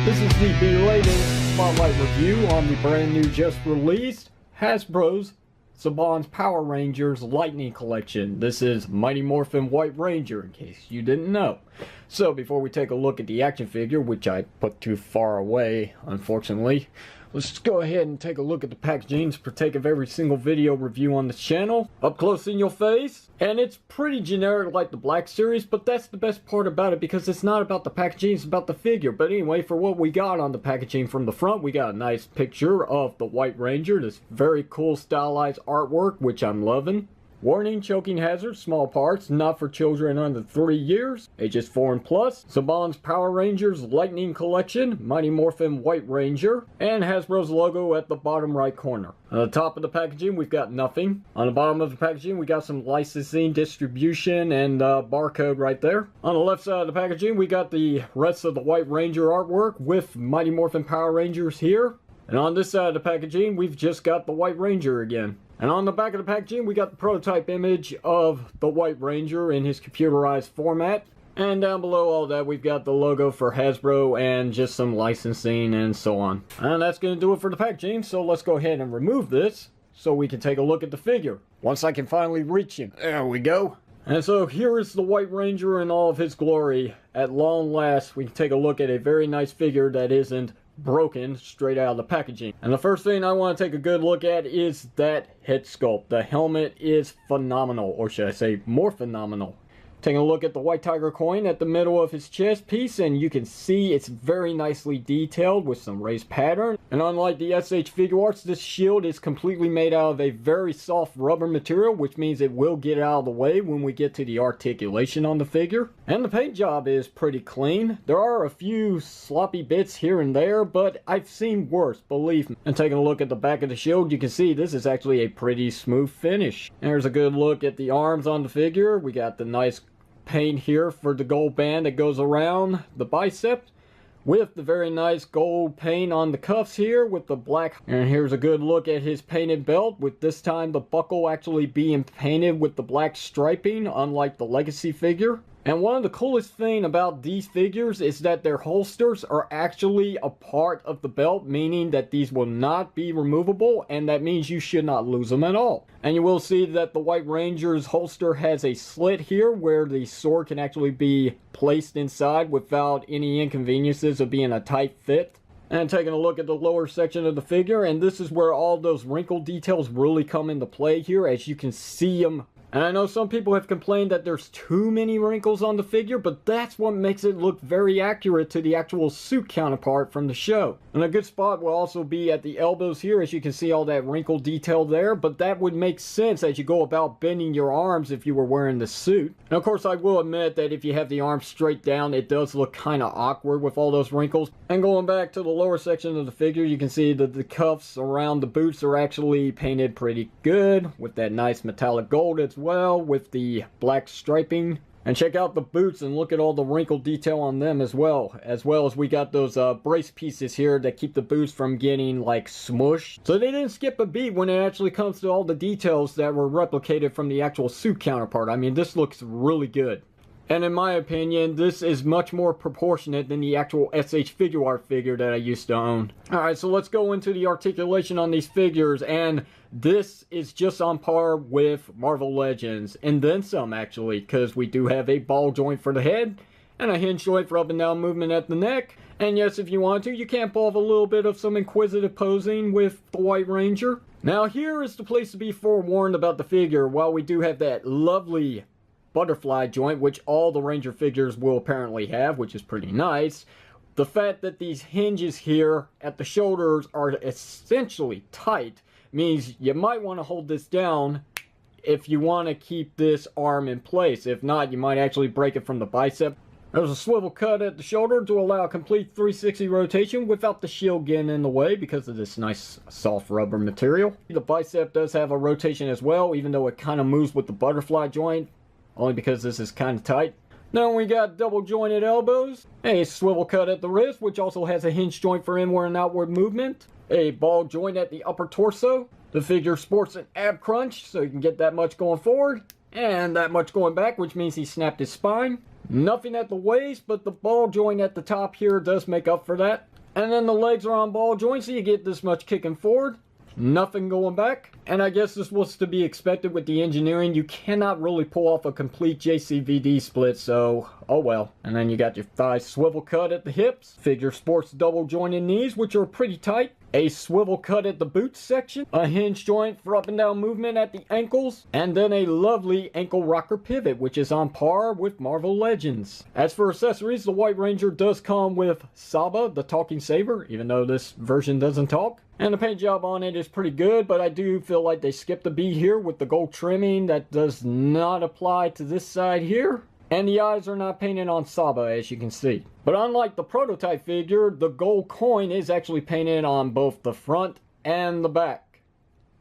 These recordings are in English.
This is the belated Spotlight review on the brand new just released Hasbro's Saban's Power Rangers Lightning Collection. This is Mighty Morphin White Ranger, in case you didn't know. So before we take a look at the action figure, which I put too far away, unfortunately, let's just go ahead and take a look at the packaging for take of every single video review on the channel. Up close in your face. And it's pretty generic like the Black Series, but that's the best part about it because it's not about the packaging, it's about the figure. But anyway, for what we got on the packaging from the front, we got a nice picture of the White Ranger. This very cool stylized artwork, which I'm loving. Warning, choking hazard, small parts, not for children under 3 years, ages 4 and plus. Saban's Power Rangers Lightning Collection, Mighty Morphin White Ranger, and Hasbro's logo at the bottom right corner. On the top of the packaging, we've got nothing. On the bottom of the packaging, we got some licensing, distribution, and barcode right there. On the left side of the packaging, we got the rest of the White Ranger artwork with Mighty Morphin Power Rangers here. And on this side of the packaging, we've just got the White Ranger again. And on the back of the packaging, we got the prototype image of the White Ranger in his computerized format. And down below all that, we've got the logo for Hasbro and just some licensing and so on. And that's going to do it for the packaging, so let's go ahead and remove this so we can take a look at the figure. Once I can finally reach him. There we go. And so here is the White Ranger in all of his glory. At long last, we can take a look at a very nice figure that isn't broken straight out of the packaging. And the first thing I want to take a good look at is that head sculpt. The helmet is phenomenal, or should I say more phenomenal. Taking a look at the White Tiger coin at the middle of his chest piece, and you can see it's very nicely detailed with some raised pattern. And unlike the SH Figure Arts, this shield is completely made out of a very soft rubber material, which means it will get out of the way when we get to the articulation on the figure. And the paint job is pretty clean. There are a few sloppy bits here and there, but I've seen worse, believe me. And taking a look at the back of the shield, you can see this is actually a pretty smooth finish. And there's a good look at the arms on the figure. We got the nice paint here for the gold band that goes around the bicep, with the very nice gold paint on the cuffs here with the black. And here's a good look at his painted belt, with this time the buckle actually being painted with the black striping, unlike the Legacy figure. And one of the coolest thing about these figures is that their holsters are actually a part of the belt, meaning that these will not be removable, and that means you should not lose them at all. And you will see that the White Ranger's holster has a slit here where the sword can actually be placed inside without any inconveniences of being a tight fit. And taking a look at the lower section of the figure, and this is where all those wrinkle details really come into play here, as you can see them. And I know some people have complained that there's too many wrinkles on the figure, but that's what makes it look very accurate to the actual suit counterpart from the show. And a good spot will also be at the elbows here, as you can see all that wrinkle detail there, but that would make sense as you go about bending your arms if you were wearing the suit. And of course I will admit that if you have the arms straight down, it does look kind of awkward with all those wrinkles. And going back to the lower section of the figure, you can see that the cuffs around the boots are actually painted pretty good, with that nice metallic gold as well, with the black striping. And check out the boots and look at all the wrinkle detail on them as well as we got those brace pieces here that keep the boots from getting like smushed. So they didn't skip a beat when it actually comes to all the details that were replicated from the actual suit counterpart. I mean, this looks really good. And in my opinion, this is much more proportionate than the actual SH Figure Art figure that I used to own. Alright, so let's go into the articulation on these figures, and this is just on par with Marvel Legends, and then some actually, because we do have a ball joint for the head, and a hinge joint for up and down movement at the neck. And yes, if you want to, you can pull off a little bit of some inquisitive posing with the White Ranger. Now here is the place to be forewarned about the figure. While we do have that lovely butterfly joint, which all the Ranger figures will apparently have, which is pretty nice, the fact that these hinges here at the shoulders are essentially tight means you might want to hold this down if you want to keep this arm in place. If not, you might actually break it from the bicep. There's a swivel cut at the shoulder to allow a complete 360 rotation without the shield getting in the way because of this nice soft rubber material. The bicep does have a rotation as well, even though it kind of moves with the butterfly joint, only because this is kind of tight. Then we got double jointed elbows, a swivel cut at the wrist, which also has a hinge joint for inward and outward movement, a ball joint at the upper torso. The figure sports an ab crunch, so you can get that much going forward and that much going back, which means he snapped his spine. Nothing at the waist, but the ball joint at the top here does make up for that. And then the legs are on ball joints, so you get this much kicking forward. Nothing going back. And I guess this was to be expected with the engineering. You cannot really pull off a complete JCVD split, so oh well. And then you got your thigh swivel cut at the hips. Figure sports double jointed knees, which are pretty tight. A swivel cut at the boots section. A hinge joint for up and down movement at the ankles. And then a lovely ankle rocker pivot, which is on par with Marvel Legends. As for accessories, the White Ranger does come with Saba, the talking saber, even though this version doesn't talk. And the paint job on it is pretty good, but I do feel like they skipped a beat here with the gold trimming that does not apply to this side here. And the eyes are not painted on Saba, as you can see. But unlike the prototype figure, the gold coin is actually painted on both the front and the back,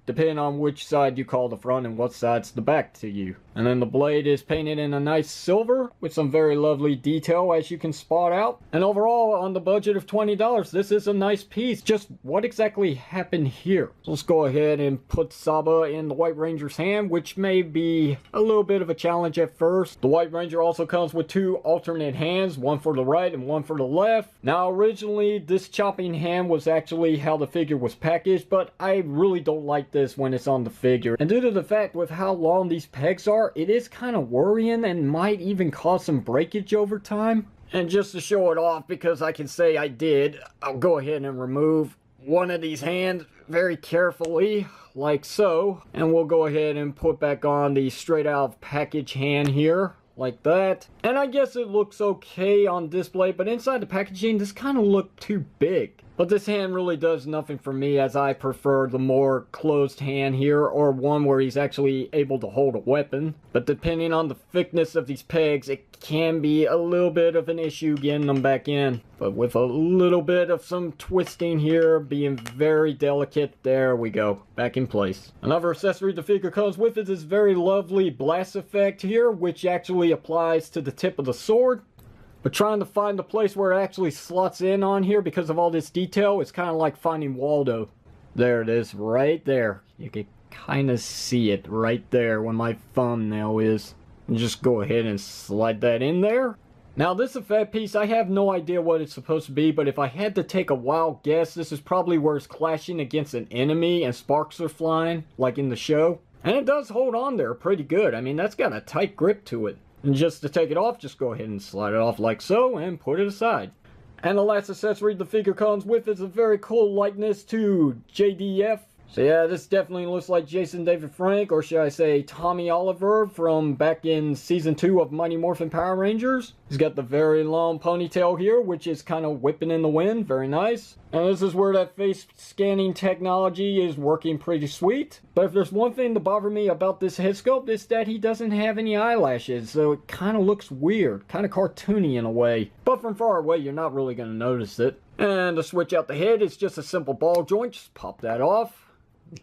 depending on which side you call the front and what side's the back to you. And then the blade is painted in a nice silver with some very lovely detail, as you can spot out. And overall, on the budget of $20, this is a nice piece. Just what exactly happened here? So let's go ahead and put Saba in the White Ranger's hand, which may be a little bit of a challenge at first. The White Ranger also comes with two alternate hands, one for the right and one for the left. Now originally this chopping hand was actually how the figure was packaged, but I really don't like this when it's on the figure. And due to the fact with how long these pegs are, it is kind of worrying and might even cause some breakage over time. And just to show it off, because I can say I did, I'll go ahead and remove one of these hands very carefully, like so. And we'll go ahead and put back on the straight out of package hand here, like that. And I guess it looks okay on display, but inside the packaging, this kind of looked too big. But this hand really does nothing for me, as I prefer the more closed hand here, or one where he's actually able to hold a weapon. But depending on the thickness of these pegs, it can be a little bit of an issue getting them back in. But with a little bit of some twisting here, being very delicate, there we go, back in place. Another accessory the figure comes with is this very lovely blast effect here, which actually applies to the tip of the sword. But trying to find the place where it actually slots in on here because of all this detail, it's kind of like finding Waldo. There it is, right there. You can kind of see it right there where my thumbnail is. And just go ahead and slide that in there. Now this effect piece, I have no idea what it's supposed to be, but if I had to take a wild guess, this is probably where it's clashing against an enemy and sparks are flying, like in the show. And it does hold on there pretty good. I mean, that's got a tight grip to it. And just to take it off, just go ahead and slide it off like so and put it aside. And the last accessory the figure comes with is a very cool likeness to JDF. So yeah, this definitely looks like Jason David Frank, or should I say Tommy Oliver from back in season 2 of Mighty Morphin Power Rangers. He's got the very long ponytail here, which is kind of whipping in the wind, very nice. And this is where that face scanning technology is working pretty sweet. But if there's one thing to bother me about this head sculpt, it's that he doesn't have any eyelashes, so it kind of looks weird, kind of cartoony in a way. But from far away, you're not really going to notice it. And to switch out the head, it's just a simple ball joint, just pop that off.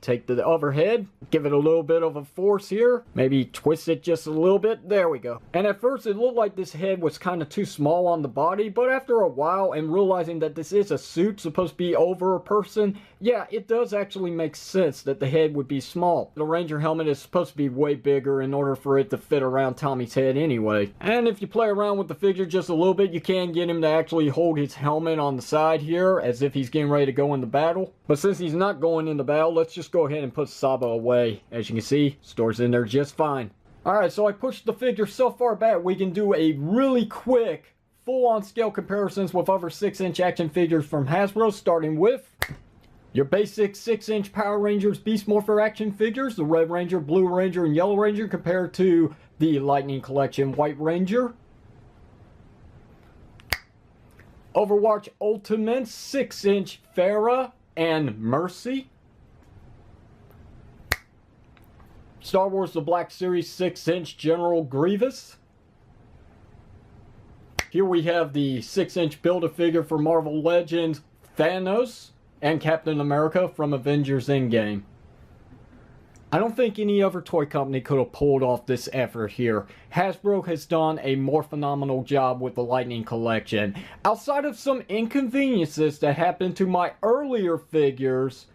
Take the other head, give it a little bit of a force here, maybe twist it just a little bit, there we go. And at first it looked like this head was kind of too small on the body, but after a while and realizing that this is a suit supposed to be over a person, yeah, it does actually make sense that the head would be small. The Ranger helmet is supposed to be way bigger in order for it to fit around Tommy's head anyway. And if you play around with the figure just a little bit, you can get him to actually hold his helmet on the side here as if he's getting ready to go into battle. But since he's not going into battle, let's just go ahead and put Saba away. As you can see, stores in there just fine. Alright, so I pushed the figure so far back we can do a really quick full-on scale comparisons with other 6-inch action figures from Hasbro, starting with your basic 6-inch Power Rangers Beast Morpher action figures, the Red Ranger, Blue Ranger, and Yellow Ranger, compared to the Lightning Collection White Ranger. Overwatch Ultimate 6-inch Farah and Mercy. Star Wars The Black Series 6-inch General Grievous. Here we have the 6-inch Build-A-Figure for Marvel Legends Thanos and Captain America from Avengers Endgame. I don't think any other toy company could have pulled off this effort here. Hasbro has done a more phenomenal job with the Lightning Collection. Outside of some inconveniences that happened to my earlier figures,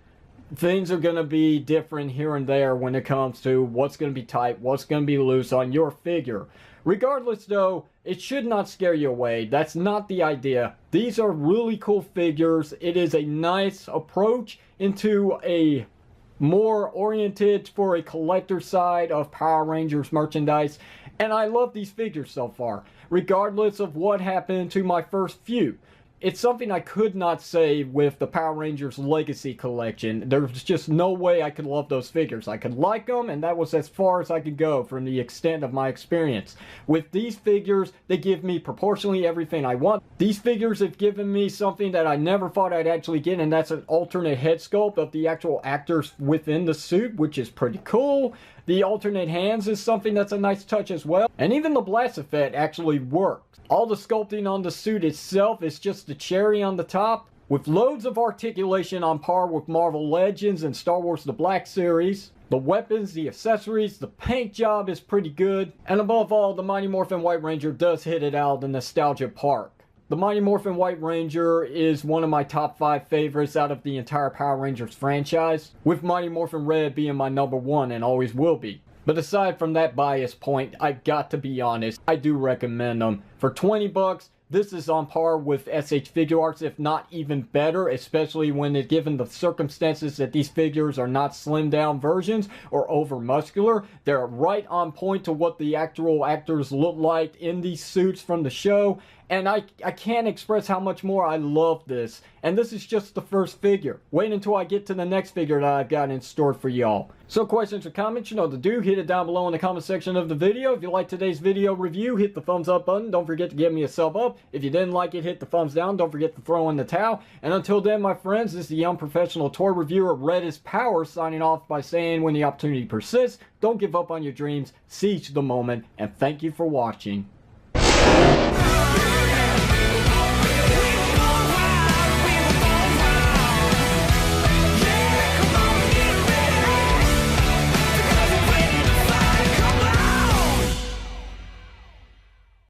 things are going to be different here and there when it comes to what's going to be tight, what's going to be loose on your figure. Regardless though, it should not scare you away. That's not the idea. These are really cool figures. It is a nice approach into a more oriented for a collector side of Power Rangers merchandise. And I love these figures so far, regardless of what happened to my first few. It's something I could not say with the Power Rangers Legacy Collection. There's just no way I could love those figures. I could like them, and that was as far as I could go from the extent of my experience. With these figures, they give me proportionally everything I want. These figures have given me something that I never thought I'd actually get, and that's an alternate head sculpt of the actual actors within the suit, which is pretty cool. The alternate hands is something that's a nice touch as well. And even the blast effect actually works. All the sculpting on the suit itself is just the cherry on the top, with loads of articulation on par with Marvel Legends and Star Wars The Black Series. The weapons, the accessories, the paint job is pretty good. And above all, the Mighty Morphin White Ranger does hit it out of the nostalgia park. The Mighty Morphin White Ranger is one of my top 5 favorites out of the entire Power Rangers franchise, with Mighty Morphin Red being my number 1 and always will be. But aside from that bias point, I've got to be honest, I do recommend them. For 20 bucks, this is on par with SH Figure Arts, if not even better, especially when it's given the circumstances that these figures are not slimmed down versions or over muscular. They're right on point to what the actual actors look like in these suits from the show. And I can't express how much more I love this. And this is just the first figure. Wait until I get to the next figure that I've got in store for y'all. So questions or comments, you know what to do. Hit it down below in the comment section of the video. If you like today's video review, hit the thumbs up button. Don't forget to give me a sub up. If you didn't like it, hit the thumbs down. Don't forget to throw in the towel. And until then, my friends, this is the unprofessional toy reviewer Red is Power signing off by saying, when the opportunity persists, don't give up on your dreams, seize the moment, and thank you for watching.